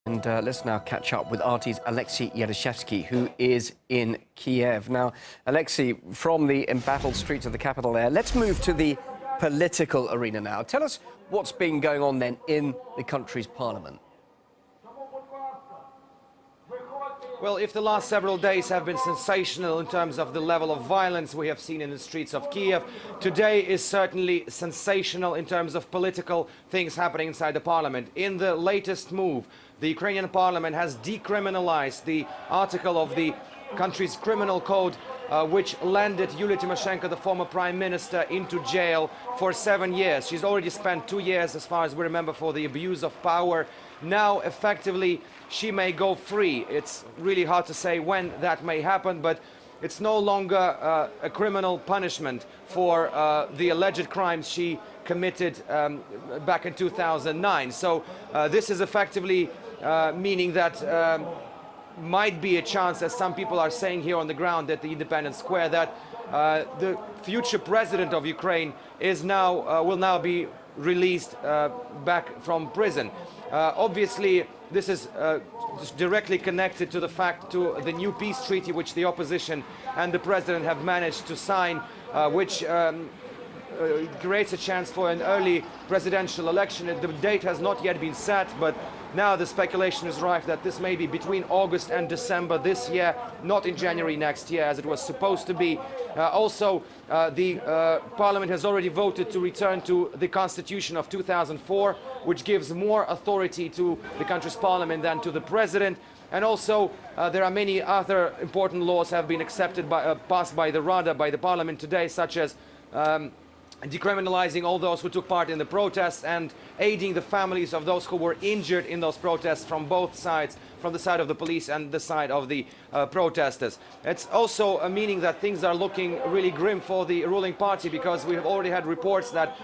And let's now catch up with RT's Alexei Yaroshevsky, who is in Kiev. Now, Alexei, from the embattled streets of the capital there, let's move to the political arena now. Tell us what's been going on then in the country's parliament. Well, if the last several days have been sensational in terms of the level of violence we have seen in the streets of Kiev, today is certainly sensational in terms of political things happening inside the parliament. In the latest move, the Ukrainian parliament has decriminalized the article of the country's criminal code which landed Yulia Tymoshenko, the former prime minister, into jail for 7 years. She's already spent 2 years, as far as we remember, for the abuse of power. Now, effectively, she may go free. It's really hard to say when that may happen, but it's no longer a criminal punishment for the alleged crimes she committed back in 2009. So this is effectively meaning that might be a chance, as some people are saying here on the ground at the Independence Square, that the future president of Ukraine is now will now be released back from prison. Obviously, this is directly connected to the fact to the new peace treaty which the opposition and the president have managed to sign, which creates a chance for an early presidential election. The date has not yet been set, but now the speculation is rife that this may be between August and December this year, not in January next year as it was supposed to be. Also, the parliament has already voted to return to the constitution of 2004, which gives more authority to the country's parliament than to the president. And also, there are many other important laws have been accepted by, passed by the Rada, by the parliament today, such as decriminalizing all those who took part in the protests and aiding the families of those who were injured in those protests from both sides, from the side of the police and the side of the protesters. It's also a meaning that things are looking really grim for the ruling party, because we have already had reports that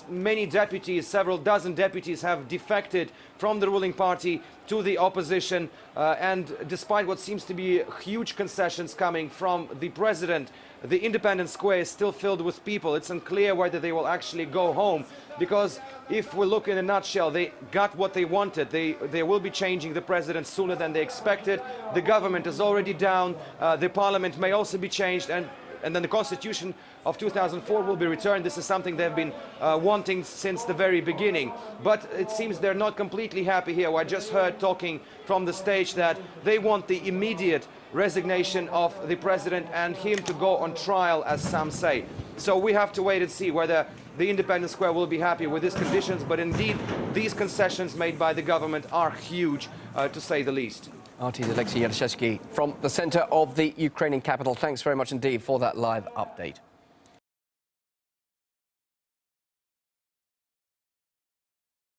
many deputies, several dozen deputies, have defected from the ruling party to the opposition, and despite what seems to be huge concessions coming from the president, the Independence Square is still filled with people. It's unclear whether they will actually go home, because if we look in a nutshell, they got what they wanted. They will be changing the president sooner than they expected. The government is already down. The parliament may also be changed, and then the constitution of 2004 will be returned. This is something they've been wanting since the very beginning. But it seems they're not completely happy here. I just heard talking from the stage that they want the immediate resignation of the president and him to go on trial, as some say. So we have to wait and see whether the Independence Square will be happy with these conditions. But indeed, these concessions made by the government are huge, to say the least. RT's Alexei Yaroshevsky from the centre of the Ukrainian capital. Thanks very much indeed for that live update.